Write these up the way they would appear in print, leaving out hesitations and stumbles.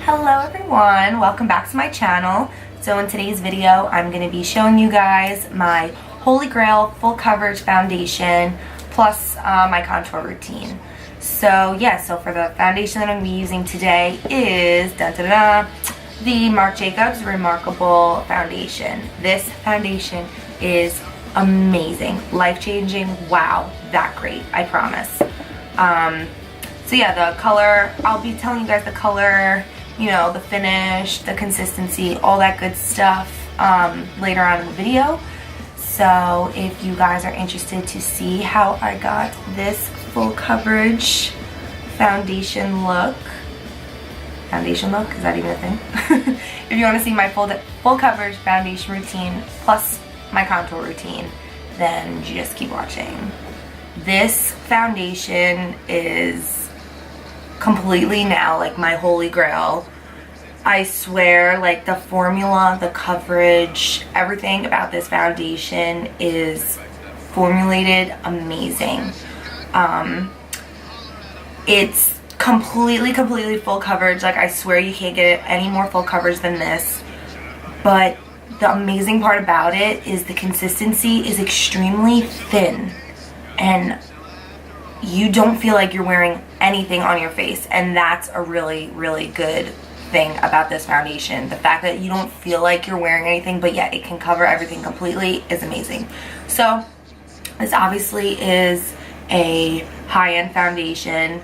Hello everyone, welcome back to my channel. So in today's video, I'm going to be showing you guys my Holy Grail full coverage foundation plus my contour routine. So yeah, so for the foundation that I'm going to be using today is the Marc Jacobs Remarkable Foundation. This foundation is amazing, life-changing, wow, that great, I promise. So yeah, the color, I'll be telling you guys the color, you know, the finish, the consistency, all that good stuff later on in the video. So if you guys are interested to see how I got this full coverage foundation look, is that even a thing? If you want to see my full coverage foundation routine plus my contour routine, then just keep watching. This foundation is completely now like my holy grail. I swear, like the formula, the coverage, everything about this foundation is formulated amazing. It's completely full coverage. Like I swear you can't get any more full coverage than this. But the amazing part about it is the consistency is extremely thin, and you don't feel like you're wearing anything on your face, and that's a really good thing about this foundation. The fact that you don't feel like you're wearing anything, but yet it can cover everything completely is amazing. So this obviously is a high-end foundation.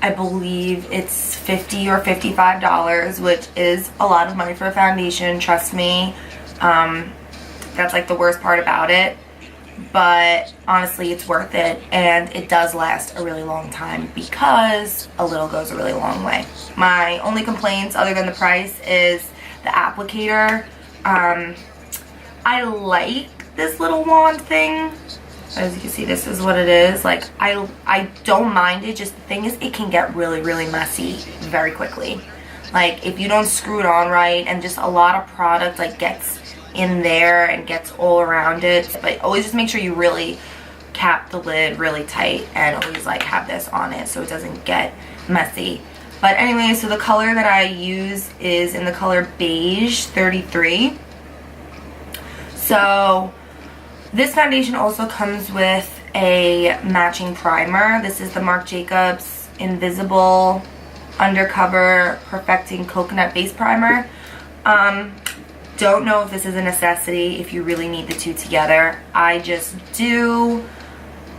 I believe it's $50 or $55, which is a lot of money for a foundation, trust me. That's like the worst part about it. But honestly, it's worth it, and it does last a really long time because a little goes a really long way. My only complaints other than the price is the applicator. I like this little wand thing. As you can see, this is what it is. Like I don't mind it, just the thing is it can get really messy very quickly. Like if you don't screw it on right, and just a lot of product like gets in there and gets all around it. But always just make sure you really cap the lid really tight, and always like have this on it so it doesn't get messy. But anyway, so the color that I use is in the color beige 33. So this foundation also comes with a matching primer. This is the Marc Jacobs Invisible Undercover Perfecting Coconut Base Primer. Don't know if this is a necessity if you really need the two together. I just do.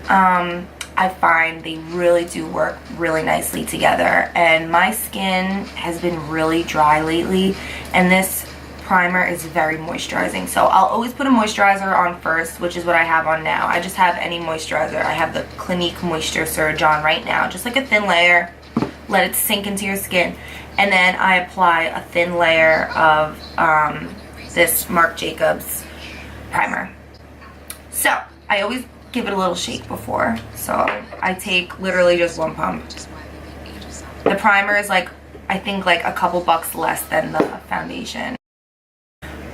I find they really do work really nicely together, and my skin has been really dry lately, and this primer is very moisturizing. So I'll always put a moisturizer on first, which is what I have on now. I just have any moisturizer. I have the Clinique Moisture Surge on right now, just like a thin layer. Let it sink into your skin, and then I apply a thin layer of this Marc Jacobs primer. So I always give it a little shake before, so I take literally just one pump. The primer is like, I think like a couple bucks less than the foundation.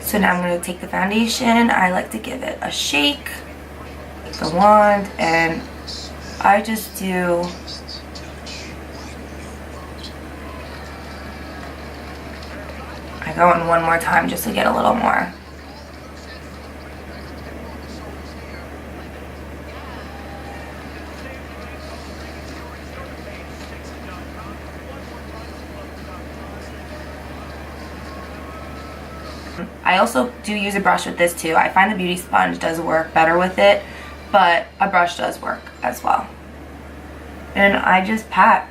So now I'm going to take the foundation. I like to give it a shake, the wand, and I just do I go in one more time just to get a little more. I also do use a brush with this too. I find the beauty sponge does work better with it, but a brush does work as well. And I just pat.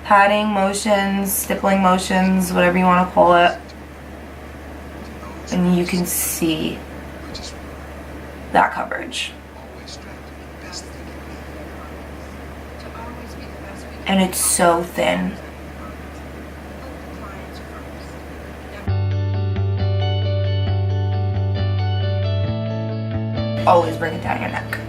Patting motions, stippling motions, whatever you want to call it. And you can see that coverage. And it's so thin. Always bring it down your neck.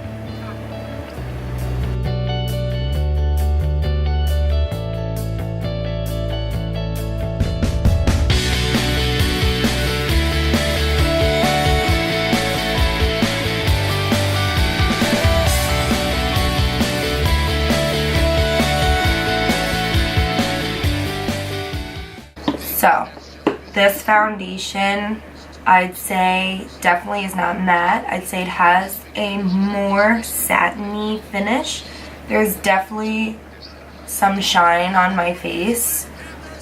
So this foundation, I'd say definitely is not matte. I'd say it has a more satiny finish. There's definitely some shine on my face.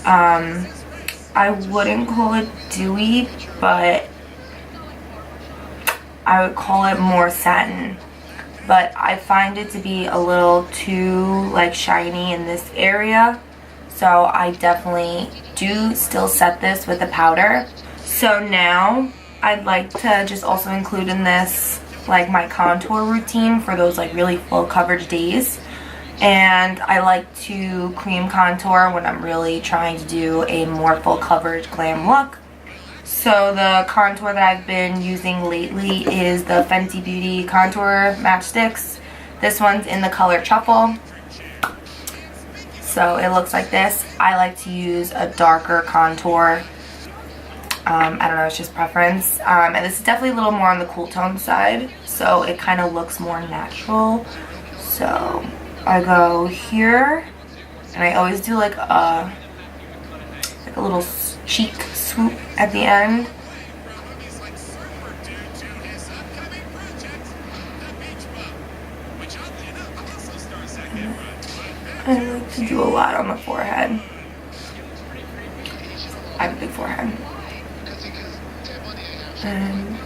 I wouldn't call it dewy, but I would call it more satin. But I find it to be a little too like shiny in this area, so I definitely do still set this with a powder. So now I'd like to just also include in this like my contour routine for those like really full coverage days. And I like to cream contour when I'm really trying to do a more full coverage glam look. So the contour that I've been using lately is the Fenty Beauty contour matchsticks. This one's in the color Truffle. So it looks like this. I like to use a darker contour. I don't know, it's just preference. And this is definitely a little more on the cool tone side, so it kind of looks more natural. So I go here, and I always do like a little cheek swoop at the end. I like to do a lot on the forehead. I have a big forehead. And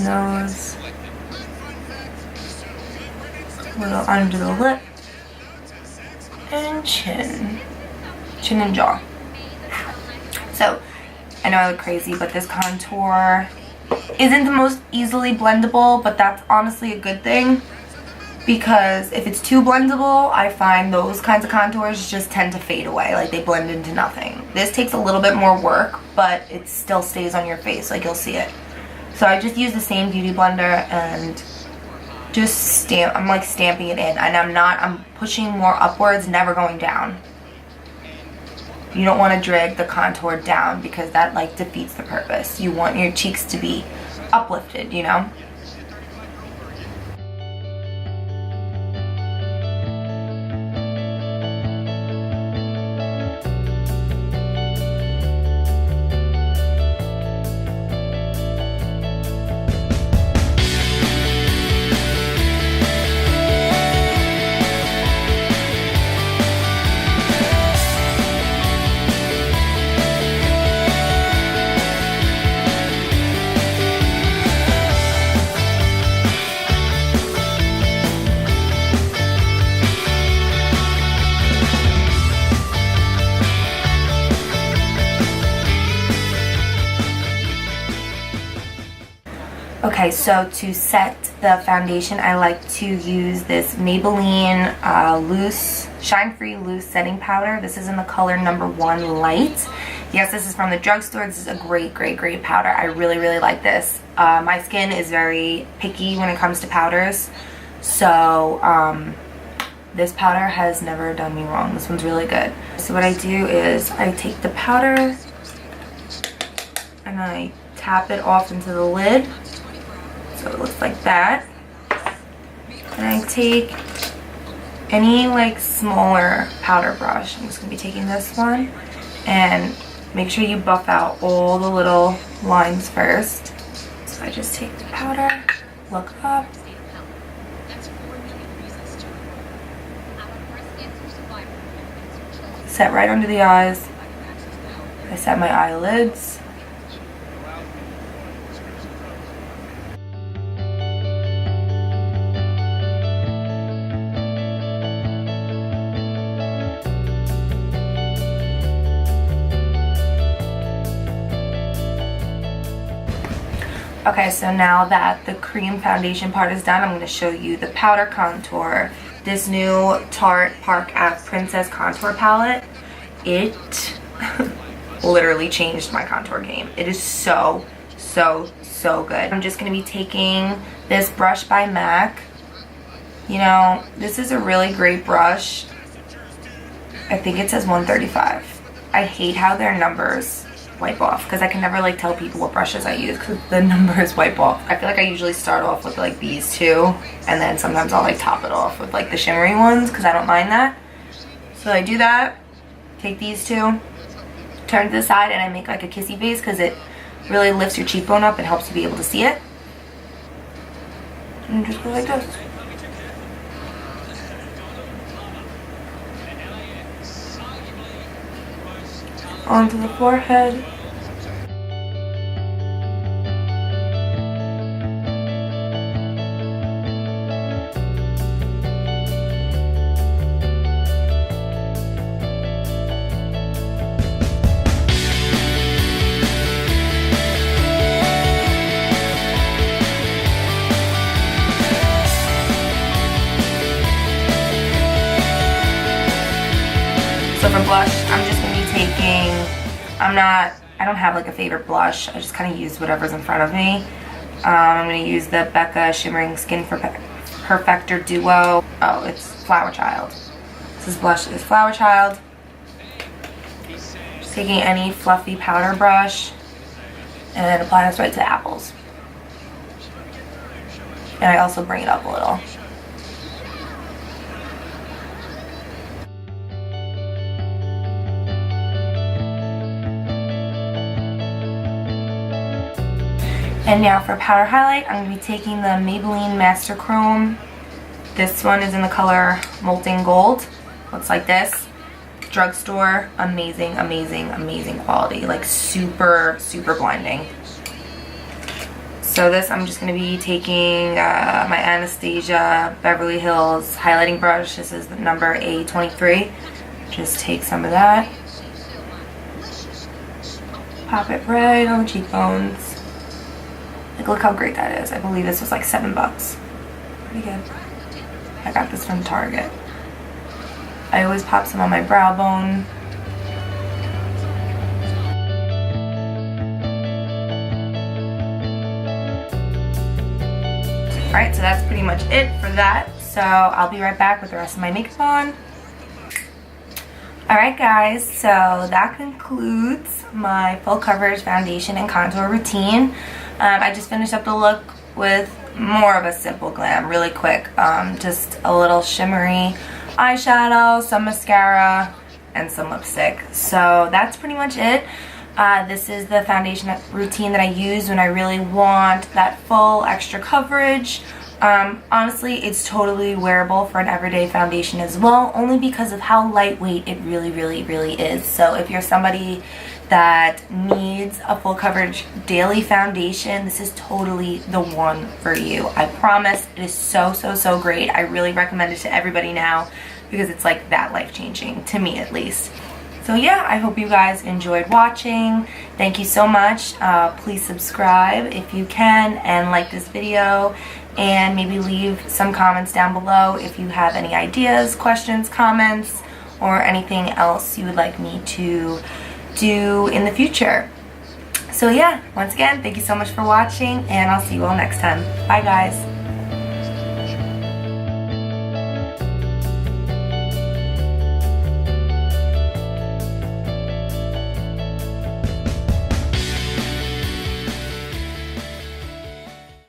nose, a little under the lip, and chin and jaw. So I know I look crazy, but this contour isn't the most easily blendable, but that's honestly a good thing, because if it's too blendable, I find those kinds of contours just tend to fade away, like they blend into nothing. This takes a little bit more work, but it still stays on your face, like you'll see it. So I just use the same beauty blender and just I'm like stamping it in, and I'm pushing more upwards, never going down. You don't want to drag the contour down because that like defeats the purpose. You want your cheeks to be uplifted, you know? Okay, so to set the foundation, I like to use this Maybelline loose, shine-free loose setting powder. This is in the color number 1 light. Yes, this is from the drugstore. This is a great powder. I really like this. My skin is very picky when it comes to powders, so this powder has never done me wrong. This one's really good. So what I do is I take the powder and I tap it off into the lid. So it looks like that. And I take any like smaller powder brush. I'm just going to be taking this one, and make sure you buff out all the little lines first. So I just take the powder, look up, set right under the eyes. I set my eyelids. Okay, so now that the cream foundation part is done, I'm going to show you the powder contour. This new Tarte Park Ave Princess Contour Palette, it literally changed my contour game. It is so good. I'm just going to be taking this brush by MAC. You know, this is a really great brush. I think it says 135. I hate how their numbers wipe off, because I can never like tell people what brushes I use because the numbers wipe off. I feel like I usually start off with like these two, and then sometimes I'll like top it off with like the shimmery ones because I don't mind that. So I do that, take these two, turn to the side, and I make like a kissy face because it really lifts your cheekbone up and helps you be able to see it. And just go like this. Onto the forehead. So for blush, I'm just going to be taking, I don't have like a favorite blush. I just kind of use whatever's in front of me. I'm going to use the Becca Shimmering Skin Perfector Duo. Oh, it's Flower Child. This blush is Flower Child. Just taking any fluffy powder brush and applying this right to the apples. And I also bring it up a little. And now for powder highlight, I'm going to be taking the Maybelline Master Chrome. This one is in the color Molten Gold. Looks like this. Drugstore, amazing, amazing, amazing quality. Like super, super blinding. So this, I'm just going to be taking my Anastasia Beverly Hills highlighting brush. This is the number A23. Just take some of that. Pop it right on the cheekbones. Like, look how great that is. I believe this was like $7. Pretty good. I got this from Target. I always pop some on my brow bone. Alright, so that's pretty much it for that. So I'll be right back with the rest of my makeup on. Alright guys, so that concludes my full coverage foundation and contour routine. I just finished up the look with more of a simple glam, really quick. Just a little shimmery eyeshadow, some mascara, and some lipstick. So that's pretty much it. This is the foundation routine that I use when I really want that full extra coverage. Honestly, it's totally wearable for an everyday foundation as well, only because of how lightweight it really, really, really is. So if you're somebody that needs a full coverage daily foundation, this is totally the one for you. I promise. It is so, so, so great. I really recommend it to everybody now because it's like that life-changing, to me at least. So yeah, I hope you guys enjoyed watching. Thank you so much. Please subscribe if you can and like this video, and maybe leave some comments down below if you have any ideas, questions, comments, or anything else you would like me to do in the future. So yeah, once again, thank you so much for watching, and I'll see you all next time. Bye guys.